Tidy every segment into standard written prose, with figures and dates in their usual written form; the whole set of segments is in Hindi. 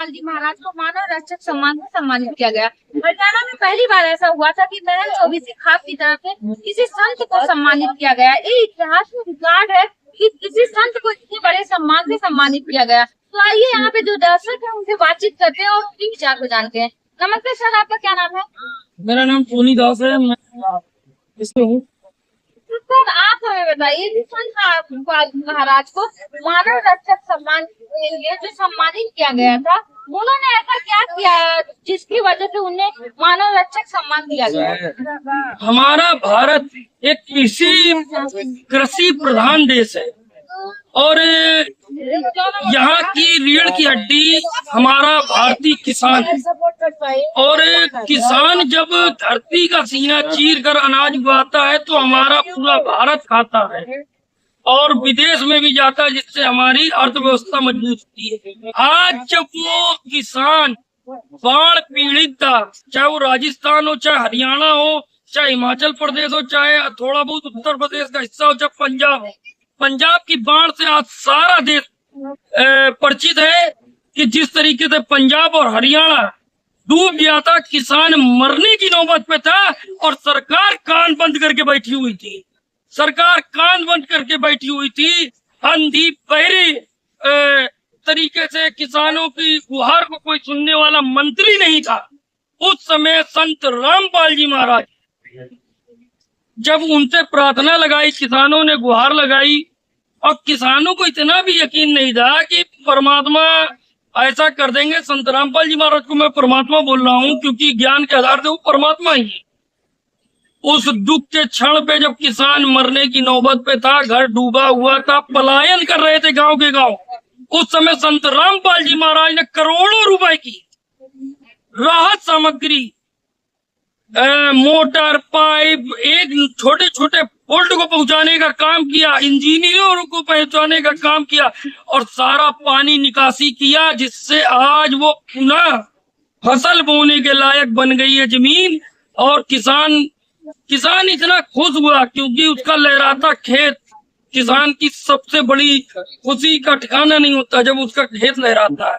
जी महाराज को मानव रक्षक सम्मान से सम्मानित किया गया। हरियाणा में पहली बार ऐसा हुआ था कि महल चौबीसी खास की तरफ से किसी संत को सम्मानित किया गया। ये इतिहास में रिकॉर्ड है कि किसी संत को इतने बड़े सम्मान से सम्मानित किया गया। तो आइए यहाँ पे जो दर्शक है उनसे बातचीत करते हैं और उनके विचार को जानते हैं। नमस्ते सर, आपका क्या नाम है? मेरा नाम सोनी दास है। मैं इसमें हूँ। तो सर आप हमें बताइए कि संत महाराज को मानव रक्षक सम्मान के लिए जो सम्मानित किया गया था, उन्होंने ऐसा क्या किया है जिसकी वजह से उन्हें मानव रक्षक सम्मान दिया गया? हमारा भारत एक कृषि प्रधान देश है और यहाँ की रीढ़ की हड्डी हमारा भारतीय किसान है। और किसान जब धरती का सीना चीर कर अनाज उगाता है तो हमारा पूरा भारत खाता है और विदेश में भी जाता है, जिससे हमारी अर्थव्यवस्था मजबूत होती है। आज जब वो किसान बाढ़ पीड़ित था, चाहे वो राजस्थान हो, चाहे हरियाणा हो, चाहे हिमाचल प्रदेश हो, चाहे थोड़ा बहुत उत्तर प्रदेश का हिस्सा हो, चाहे पंजाब की बाढ़ से आज सारा देश परिचित है कि जिस तरीके से पंजाब और हरियाणा डूब गया था, किसान मरने की नौबत पे था और सरकार कान बंद करके बैठी हुई थी। आंधी बहरी तरीके से किसानों की गुहार को कोई सुनने वाला मंत्री नहीं था। उस समय संत रामपाल जी महाराज जब उनसे प्रार्थना लगाई, किसानों ने गुहार लगाई और किसानों को इतना भी यकीन नहीं था कि परमात्मा ऐसा कर देंगे। संत रामपाल जी महाराज को मैं परमात्मा बोल रहा हूँ क्योंकि ज्ञान के आधार से वो परमात्मा ही है। उस दुख के क्षण पे जब किसान मरने की नौबत पे था, घर डूबा हुआ था, पलायन कर रहे थे गांव के गांव, उस समय संत रामपाल जी महाराज ने करोड़ों रुपए की राहत सामग्री, मोटर, पाइप, एक छोटे छोटे पोल्ट को पहुंचाने का काम किया, इंजीनियरों को पहुंचाने का काम किया और सारा पानी निकासी किया, जिससे आज वो पुनः फसल बोने के लायक बन गई है जमीन। और किसान इतना खुश हुआ क्योंकि उसका लहराता खेत, किसान की सबसे बड़ी खुशी का ठिकाना नहीं होता जब उसका खेत लहराता है।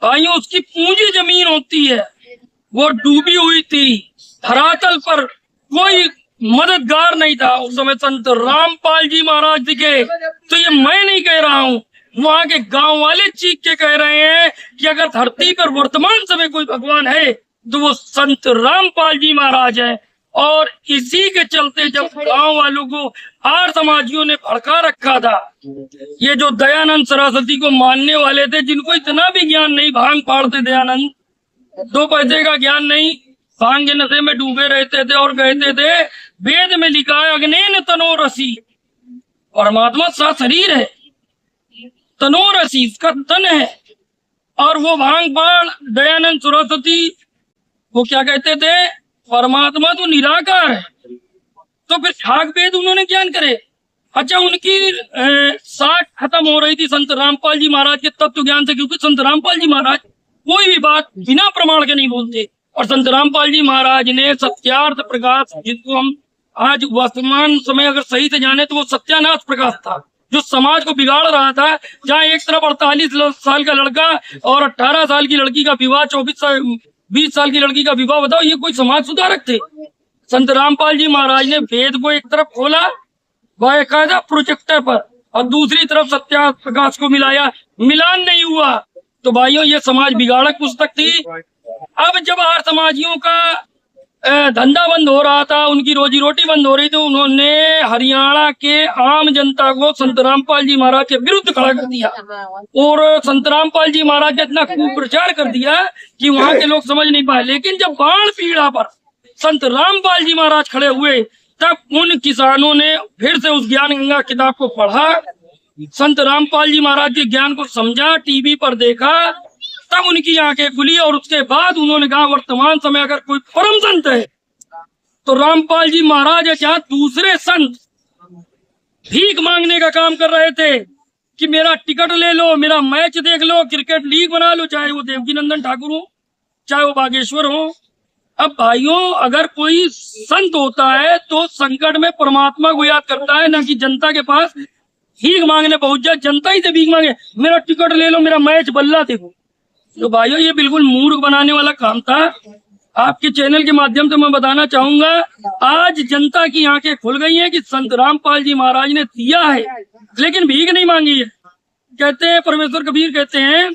भाइयों, उसकी पूंजी जमीन होती है, वो डूबी हुई थी, धरातल पर कोई मददगार नहीं था। उस समय संत रामपाल जी महाराज दिखे। तो ये मैं नहीं कह रहा हूँ, वहाँ के गांव वाले चीख के कह रहे हैं कि अगर धरती पर वर्तमान समय कोई भगवान है तो वो संत रामपाल जी महाराज है। और इसी के चलते जब गांव वालों को आर्य समाजियों ने भड़का रखा था, ये जो दयानंद सरस्वती को मानने वाले थे, जिनको इतना भी ज्ञान नहीं, भांग फाड़ते दयानंद, 2 पैसे का ज्ञान नहीं, भांग के नशे में डूबे रहते थे और कहते थे वेद में लिखा है अग्नेन तनो रसी, परमात्मा सा शरीर है, तनो रसी इसका तन है। और वो भांग फाड़ दयानंद सरस्वती वो क्या कहते थे, परमात्मा तो निराकार है। तो फिर ठाक वेद उन्होंने ज्ञान करे। अच्छा, उनकी साख खत्म हो रही थी संत रामपाल जी महाराज के तत्व ज्ञान से, क्योंकि संत रामपाल जी महाराज कोई भी बात बिना प्रमाण के नहीं बोलते। और संत रामपाल जी महाराज ने सत्यार्थ प्रकाश, जिसको हम आज वर्तमान समय अगर सही से जाने तो वो सत्यानाश प्रकाश था, जो समाज को बिगाड़ रहा था। जहाँ एक तरफ 48 साल का लड़का और 18 साल की लड़की का विवाह, 20 साल की लड़की का विवाह, बताओ ये कोई समाज सुधारक थे? संत रामपाल जी महाराज ने वेद को एक तरफ खोला बाकायदा प्रोजेक्टर पर और दूसरी तरफ सत्यार्थ प्रकाश को मिलाया, मिलान नहीं हुआ। तो भाइयों, ये समाज बिगाड़क पुस्तक थी। अब जब आर्य समाजियों का धंधा बंद हो रहा था, उनकी रोजी रोटी बंद हो रही थी, उन्होंने हरियाणा के आम जनता को संत रामपाल जी महाराज के विरुद्ध खड़ा कर दिया और संत रामपाल जी महाराज ने इतना कुप्रचार कर दिया कि वहां के लोग समझ नहीं पाए। लेकिन जब बाढ़ पीड़ा पर संत रामपाल जी महाराज खड़े हुए, तब उन किसानों ने फिर से उस ज्ञान गंगा किताब को पढ़ा, संत रामपाल जी महाराज के ज्ञान को समझा, टीवी पर देखा, तब उनकी आंखें खुली। और उसके बाद उन्होंने कहा वर्तमान समय अगर कोई परम संत है तो रामपाल जी महाराज है। जहाँ दूसरे संत भीख मांगने का काम कर रहे थे कि मेरा टिकट ले लो, मेरा मैच देख लो, क्रिकेट लीग बना लो, चाहे वो देवकी नंदन ठाकुर हो, चाहे वो बागेश्वर हो। अब भाइयों, अगर कोई संत होता है तो संकट में परमात्मा को याद करता है, ना कि जनता के पास भीख मांगने पहुंच जाए। जनता ही से भीख मांगे, मेरा टिकट ले लो, मेरा मैच बल्ला देखो। तो भाइयों ये बिल्कुल मूर्ख बनाने वाला काम था। आपके चैनल के माध्यम से मैं बताना चाहूंगा, आज जनता की आंखें खुल गई हैं कि संत रामपाल जी महाराज ने दिया है लेकिन भीख नहीं मांगी है। कहते हैं परमेश्वर कबीर कहते हैं,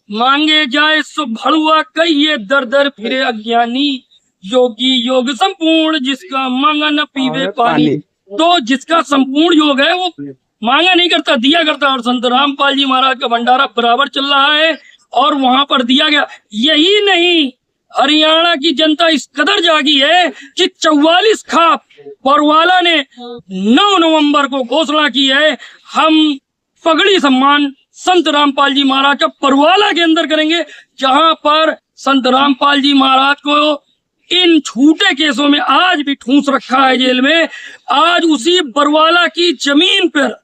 मांगे जाए सो भड़ुआ कहिए दर दर फिरे अज्ञानी, योगी योग संपूर्ण जिसका मांगा न पीवे पानी। तो जिसका संपूर्ण योग है वो मांगा नहीं करता, दिया करता। और संत रामपाल जी महाराज का भंडारा बराबर चल रहा है और वहां पर दिया गया। यही नहीं, हरियाणा की जनता इस कदर जागी है कि 44 खाप परवाला ने 9 नवंबर को घोषणा की है, हम पगड़ी सम्मान संत रामपाल जी महाराज का परवाला के अंदर करेंगे। जहां पर संत रामपाल जी महाराज को इन झूठे केसों में आज भी ठूंस रखा है जेल में, आज उसी बरवाला की जमीन पर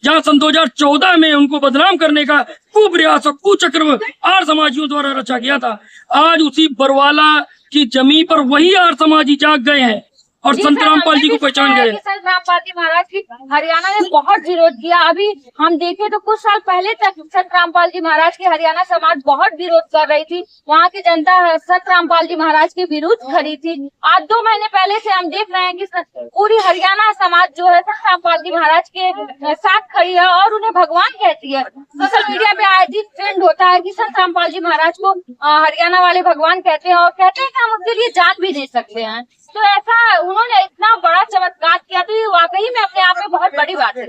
जहां सन 2014 में उनको बदनाम करने का कुप्रयास और कुचक्र आर्य समाजियों द्वारा रचा गया था, आज उसी बरवाला की जमीन पर वही आर्य समाजी जाग गए हैं और संत रामपाल जी को पहचान गए। संत रामपाल जी महाराज की हरियाणा ने बहुत विरोध किया। अभी हम देखें तो कुछ साल पहले तक संत रामपाल जी महाराज की हरियाणा समाज बहुत विरोध कर रही थी। वहाँ की जनता संत रामपाल जी महाराज के विरुद्ध खड़ी थी। आज 2 महीने पहले से हम देख रहे हैं कि पूरी हरियाणा समाज जो है संत रामपाल जी महाराज के साथ खड़ी है और उन्हें भगवान कहती है। सोशल मीडिया पे आयोजित ट्रेंड होता है कि संत रामपाल जी महाराज को हरियाणा वाले भगवान कहते हैं और कहते हैं कि हम उनके लिए जान भी दे सकते हैं। तो ऐसा उन्होंने इतना बड़ा चमत्कार किया, तो ये वाकई में अपने आप में बहुत बड़ी बात है।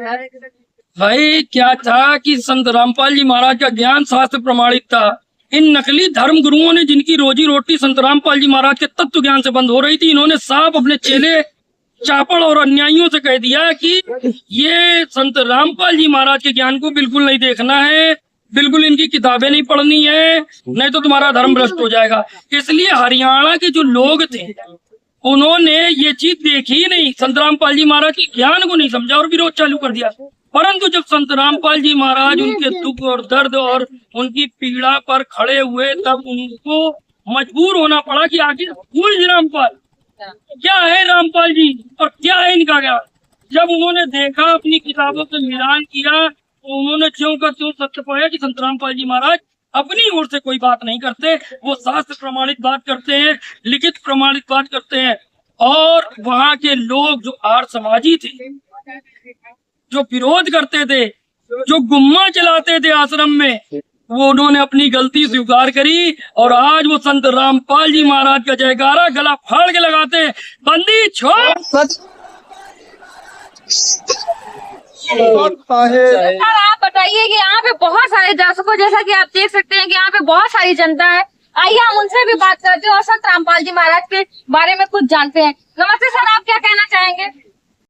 भाई क्या था कि संत रामपाल जी महाराज का ज्ञान शास्त्र प्रमाणित था। इन नकली धर्म गुरुओं ने जिनकी रोजी रोटी संत रामपाल जी महाराज के तत्व ज्ञान से बंद हो रही थी, इन्होंने साफ अपने चेले चापड़ और अन्यायियों से कह दिया कि ये संत रामपाल जी महाराज के ज्ञान को बिल्कुल नहीं देखना है, बिल्कुल इनकी किताबें नहीं पढ़नी है, नहीं तो तुम्हारा धर्म भ्रष्ट हो जाएगा। इसलिए हरियाणा के जो लोग थे उन्होंने ये चीज देखी ही नहीं, संत रामपाल जी महाराज के ज्ञान को नहीं समझा और विरोध चालू कर दिया। परंतु जब संत रामपाल जी महाराज उनके दुख और दर्द और उनकी पीड़ा पर खड़े हुए, तब उनको मजबूर होना पड़ा कि आखिर कौन रामपाल, क्या है रामपाल जी और क्या है इनका ज्ञान। जब उन्होंने देखा, अपनी किताबों से मिलान किया, तो उन्होंने ज्यों का त्यों सत्य पाया कि संत रामपाल जी महाराज अपनी ओर से कोई बात नहीं करते, वो शास्त्र प्रमाणित बात करते हैं, लिखित प्रमाणित बात करते हैं। और वहाँ के लोग जो आर्य समाजी थे, जो विरोध करते थे, जो गुम्मा चलाते थे आश्रम में, वो उन्होंने अपनी गलती स्वीकार करी और आज वो संत रामपाल जी महाराज का जयकारा गला फाड़ के लगाते हैं, बंदी छोड़। सर आप बताइए कि यहाँ पे बहुत सारे दर्शकों, जैसा कि आप देख सकते हैं कि यहाँ पे बहुत सारी जनता है। आइए हम उनसे भी बात करते हैं और संत रामपाल जी महाराज के बारे में कुछ जानते हैं। नमस्ते सर, आप क्या कहना चाहेंगे?